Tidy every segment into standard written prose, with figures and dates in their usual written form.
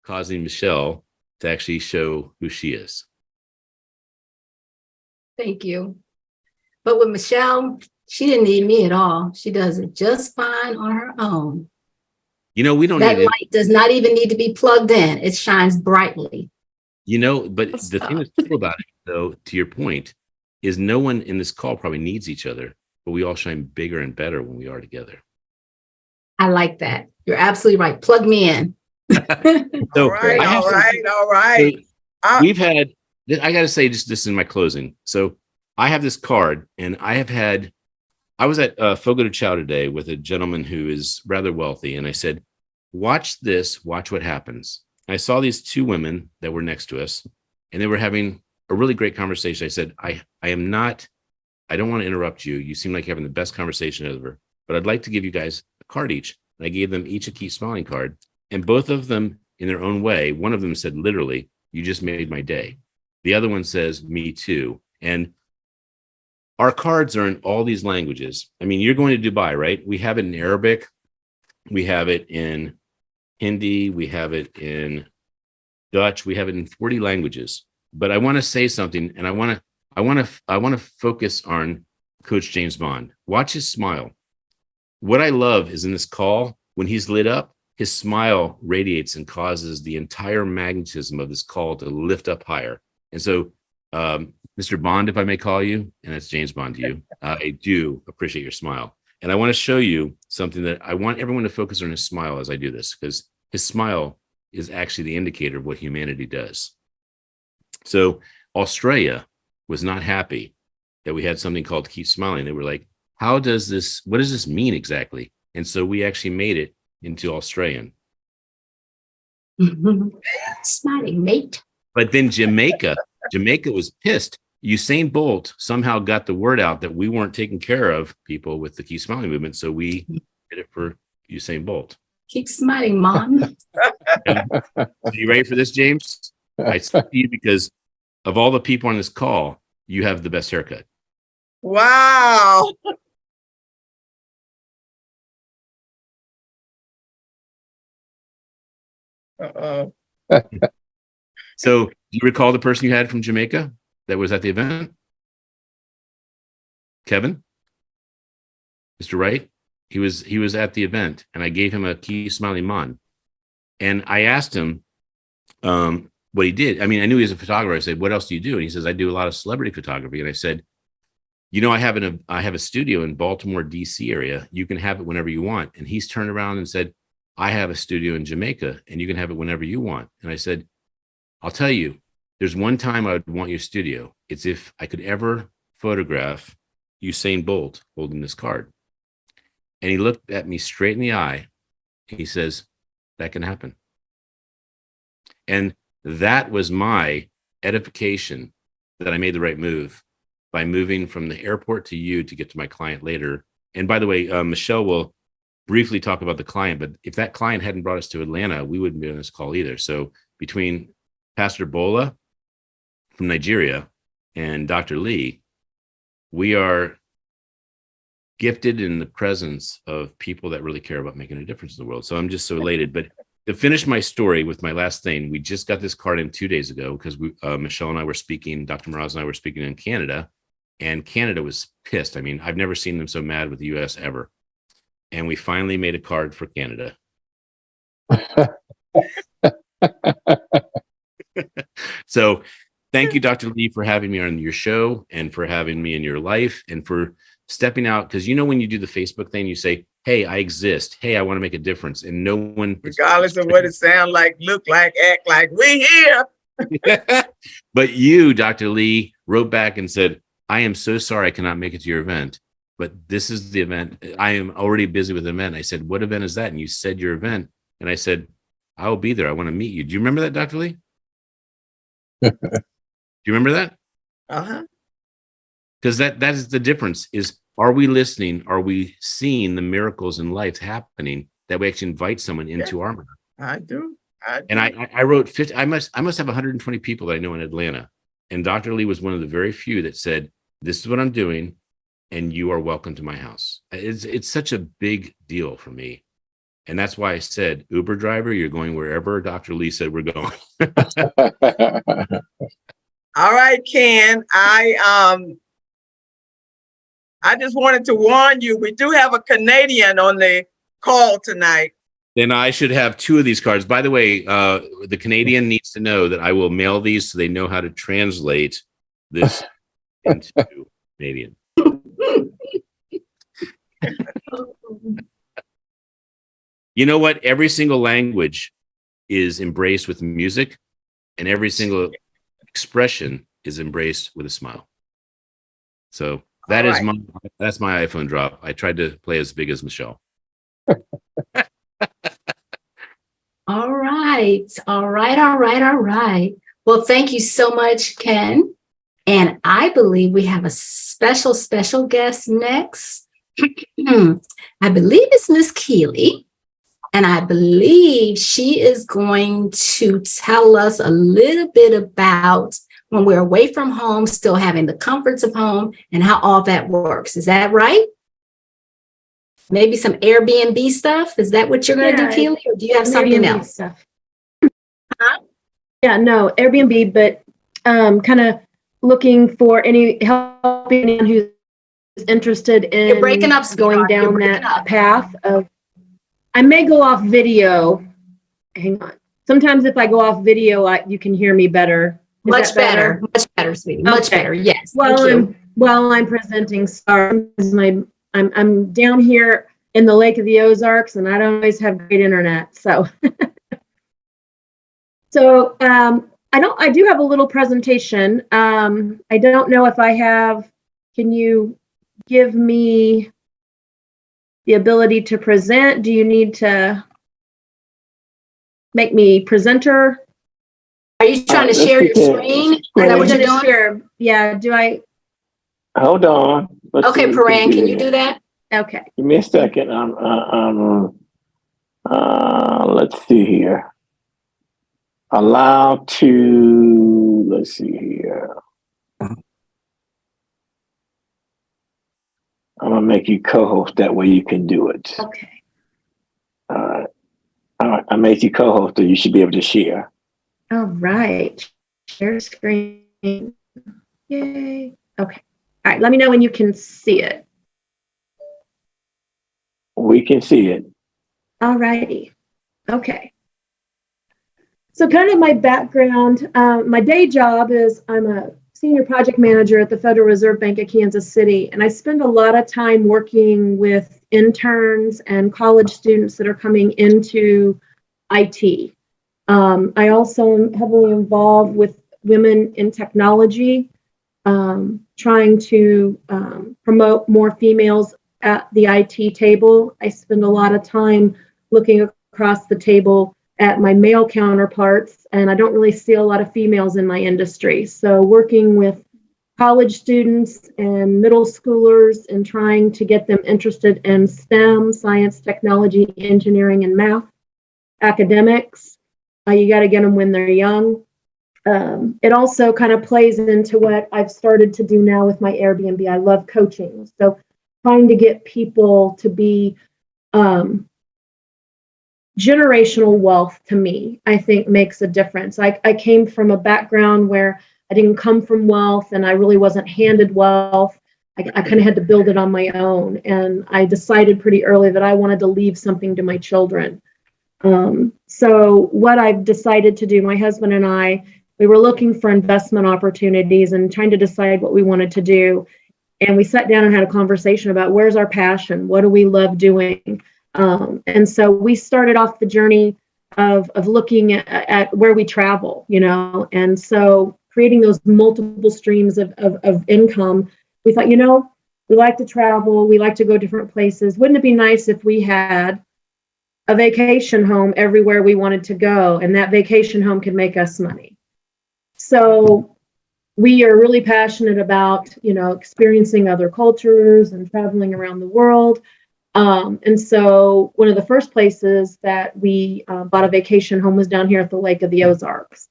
causing Michelle to actually show who she is. Thank you. But with Michelle, she didn't need me at all. She does it just fine on her own. We don't That need it. light does not even need to be plugged in. It shines brightly. But the thing that's cool about it, though, to your point, is no one in this call probably needs each other, but we all shine bigger and better when we are together. I like that. You're absolutely right. Plug me in. So all right. We've had, I got to say, just this in my closing. So I have this card, and I was at Fogo de Chao today with a gentleman who is rather wealthy. And I said, watch this, watch what happens. And I saw these two women that were next to us, and they were having a really great conversation. I said, I don't want to interrupt you. You seem like you're having the best conversation ever, but I'd like to give you guys a card each. And I gave them each a Keep Smiling card. And both of them, in their own way, one of them said, literally, you just made my day. The other one says, me too. And our cards are in all these languages. I mean, you're going to Dubai, right? We have it in Arabic. We have it in Hindi. We have it in Dutch. We have it in 40 languages. But I want to say something, and I want to focus on Coach James Bond. Watch his smile. What I love is in this call, when he's lit up, his smile radiates and causes the entire magnetism of this call to lift up higher. And so, Mr. Bond, if I may call you, and it's James Bond to you, I do appreciate your smile. And I want to show you something that I want everyone to focus on his smile as I do this, because his smile is actually the indicator of what humanity does. So Australia was not happy that we had something called Keep Smiling. They were like, what does this mean exactly? And so we actually made it into Australian. Smiling, mate. But then Jamaica was pissed. Usain Bolt somehow got the word out that we weren't taking care of people with the Keep Smiling movement. So we did it for Usain Bolt. Keep smiling, Mom. Are you ready for this, James? I said to you because of all the people on this call, you have the best haircut. Wow. So do you recall the person you had from Jamaica that was at the event? Kevin? Mr. Wright? He was at the event, and I gave him a Keep Smiling Man. And I asked him what he did. I mean, I knew he was a photographer. I said, what else do you do? And he says, I do a lot of celebrity photography. And I said, I have a studio in Baltimore, DC area. You can have it whenever you want. And he's turned around and said, I have a studio in Jamaica, and you can have it whenever you want. And I said, I'll tell you, there's one time I would want your studio. It's if I could ever photograph Usain Bolt holding this card. And he looked at me straight in the eye. He says, that can happen. And that was my edification that I made the right move by moving from the airport to you to get to my client later. And by the way, Michelle will briefly talk about the client, but if that client hadn't brought us to Atlanta, we wouldn't be on this call either. So between Pastor Bola from Nigeria and Dr. Lee, we are gifted in the presence of people that really care about making a difference in the world. So I'm just so elated. But to finish my story with my last thing, we just got this card in 2 days ago because Michelle and I were speaking, Dr. Mraz and I were speaking in Canada, and Canada was pissed. I mean, I've never seen them so mad with the US ever. And we finally made a card for Canada. So thank you, Dr. Lee, for having me on your show and for having me in your life and for stepping out. Because when you do the Facebook thing, you say, hey, I exist. Hey, I want to make a difference. And no one, regardless of what it sounds like, look like, act like, we here. But you, Dr. Lee, wrote back and said, I am so sorry I cannot make it to your event, but this is the event. I am already busy with the event. I said, what event is that? And you said your event. And I said, I will be there. I want to meet you. Do you remember that, Dr. Lee? Do you remember that? Uh-huh. Because that is the difference is, are we listening? Are we seeing the miracles in life happening that we actually invite someone into our life? I do. And I wrote 50, I must have 120 people that I know in Atlanta. And Dr. Lee was one of the very few that said, this is what I'm doing, and you are welcome to my house. It's such a big deal for me. And that's why I said, Uber driver, you're going wherever Dr. Lee said we're going. All right, Ken. I just wanted to warn you, we do have a Canadian on the call tonight. Then I should have 2 of these cards. By the way, the Canadian needs to know that I will mail these so they know how to translate this into Canadian. You know what? Every single language is embraced with music, and every single expression is embraced with a smile. So that's my iPhone drop. I tried to play as big as Michelle. All right. Well, thank you so much, Ken. And I believe we have a special guest next. I believe it's Miss Keeley. And I believe she is going to tell us a little bit about when we're away from home, still having the comforts of home and how all that works. Is that right? Maybe some Airbnb stuff? Is that what you're going to do, Keeley? Or do you have something Airbnb else? Stuff. Huh? Yeah, no, Airbnb, but kind of looking for any help, anyone who's interested in You're breaking up, going down that path of. I may go off video. Hang on. Sometimes if I go off video, you can hear me better. Much better, sweetie. Much better. Yes. While I'm presenting, sorry, I'm down here in the Lake of the Ozarks, and I don't always have great internet. So, I do have a little presentation. I don't know if I have. Can you give me the ability to present? Do you need to make me presenter? Are you trying to share your screen? Is that what you're doing? Share. Yeah, do I? Hold on. Okay, Paran, can you do that? Okay. Give me a second. Let's see here. Allow to, let's see here. I'm going to make you co-host. That way you can do it. Okay. All right. I made you co-host, so you should be able to share. All right. Share screen. Yay. Okay. All right. Let me know when you can see it. We can see it. All righty. Okay. So kind of my background, my day job is I'm a senior project manager at the Federal Reserve Bank of Kansas City, and I spend a lot of time working with interns and college students that are coming into IT. I also am heavily involved with women in technology, trying to promote more females at the IT table. I spend a lot of time looking across the table at my male counterparts, and I don't really see a lot of females in my industry. So working with college students and middle schoolers and trying to get them interested in STEM, science, technology, engineering, and math, academics. You got to get them when they're young. It also kind of plays into what I've started to do now with my Airbnb. I love coaching. So trying to get people to be generational wealth, to me, I think makes a difference. I came from a background where I didn't come from wealth and I really wasn't handed wealth. I kind of had to build it on my own. And I decided pretty early that I wanted to leave something to my children. So what I've decided to do, my husband and I, we were looking for investment opportunities and trying to decide what we wanted to do. And we sat down and had a conversation about where's our passion? What do we love doing? And so we started off the journey of looking at where we travel, and so creating those multiple streams of income. We thought, we like to travel, we like to go different places. Wouldn't it be nice if we had a vacation home everywhere we wanted to go, and that vacation home could make us money? So we are really passionate about, experiencing other cultures and traveling around the world. And so one of the first places that we bought a vacation home was down here at the Lake of the Ozarks.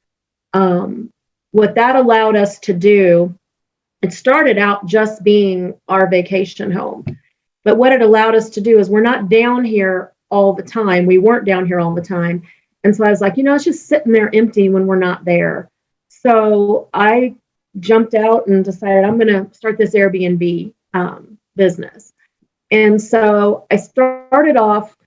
What that allowed us to do, it started out just being our vacation home. But what it allowed us to do is we're not down here all the time. We weren't down here all the time. And so I was like, it's just sitting there empty when we're not there. So I jumped out and decided I'm going to start this Airbnb business. And so I started off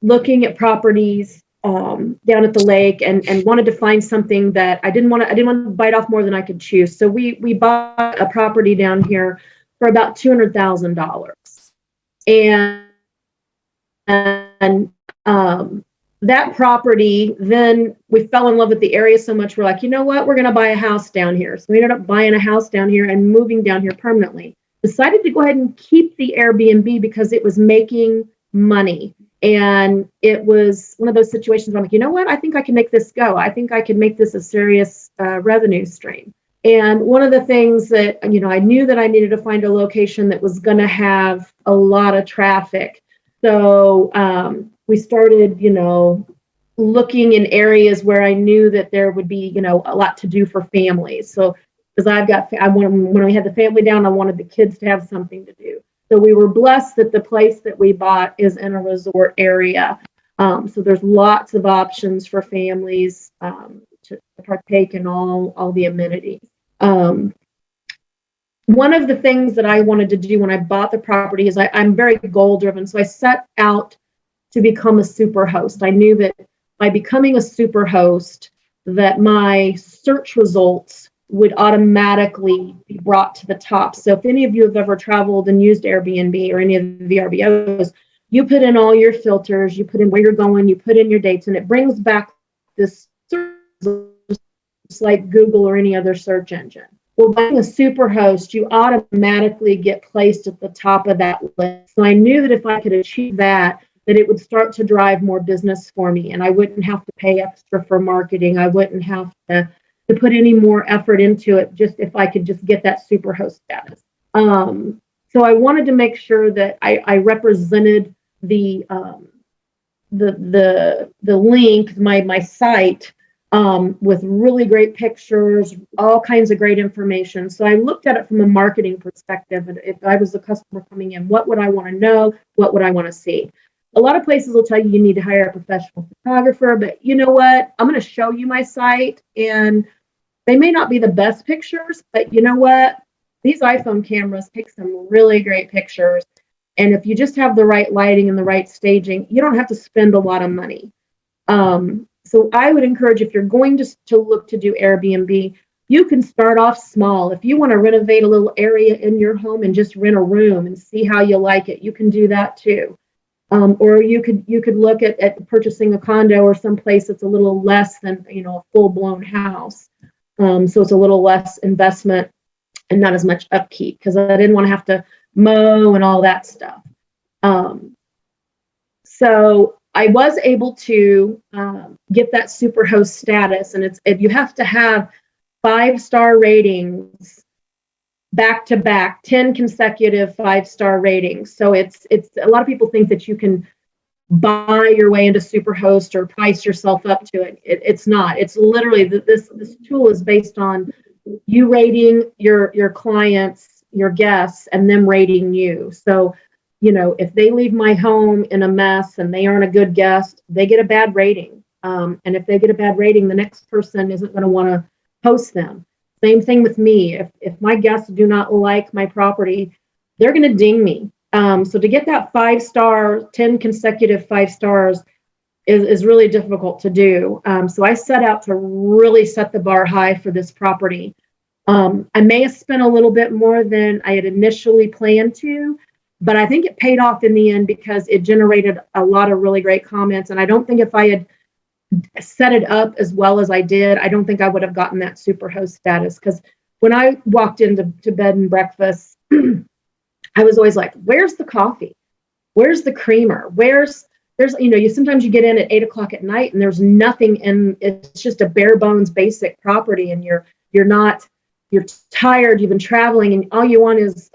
looking at properties down at the lake and wanted to find something that I didn't want to bite off more than I could chew. So we bought a property down here for about $200,000. And that property, then we fell in love with the area so much, we're like, you know what, we're going to buy a house down here. So we ended up buying a house down here and moving down here permanently. Decided to go ahead and keep the Airbnb because it was making money. And it was one of those situations where I'm like, you know what, I think I can make this go. I think I can make this a serious revenue stream. And one of the things that, I knew that I needed to find a location that was going to have a lot of traffic. So we started, looking in areas where I knew that there would be, a lot to do for families. So because when we had the family down, I wanted the kids to have something to do. So we were blessed that the place that we bought is in a resort area. So there's lots of options for families to partake in all the amenities. One of the things that I wanted to do when I bought the property is I'm very goal driven. So I set out to become a super host. I knew that by becoming a super host, that my search results would automatically be brought to the top. So if any of you have ever traveled and used Airbnb or any of the VRBOs, you put in all your filters, you put in where you're going, you put in your dates, and it brings back this search just like Google or any other search engine. Well, being a super host, you automatically get placed at the top of that list. So I knew that if I could achieve that it would start to drive more business for me, and I wouldn't have to pay extra for marketing. I wouldn't have to put any more effort into it, just if I could just get that super host status. So I wanted to make sure that I represented the link, my site, with really great pictures, all kinds of great information. So I looked at it from a marketing perspective. And if I was the customer coming in, what would I want to know? What would I want to see? A lot of places will tell you need to hire a professional photographer, but you know what? I'm going to show you my site, and they may not be the best pictures, but you know what? These iPhone cameras take some really great pictures. And if you just have the right lighting and the right staging, you don't have to spend a lot of money. So I would encourage, if you're going to look to do Airbnb, you can start off small. If you want to renovate a little area in your home and just rent a room and see how you like it, you can do that too. Or you could look at purchasing a condo or someplace that's a little less than a full-blown house. So it's a little less investment and not as much upkeep, because I didn't want to have to mow and all that stuff. So I was able to get that super host status, and you have to have 5-star ratings back to back, 10 consecutive 5-star ratings. So it's a lot of people think that you can buy your way into Superhost or price yourself up to it. It's not. It's literally this tool is based on you rating your clients, your guests, and them rating you. So, if they leave my home in a mess and they aren't a good guest, they get a bad rating. And if they get a bad rating, the next person isn't going to want to host them. Same thing with me. If my guests do not like my property, they're going to ding me. So to get that 5-star, 10 consecutive 5 stars is really difficult to do. So I set out to really set the bar high for this property. I may have spent a little bit more than I had initially planned to, but I think it paid off in the end because it generated a lot of really great comments. And I don't think if I had set it up as well as I did, I don't think I would have gotten that super host status. Because when I walked into bed and breakfast, I was always like, where's the coffee? Where's the creamer? Sometimes you get in at 8:00 at night and there's nothing, and it's just a bare bones basic property, and you're tired, you've been traveling, and all you want is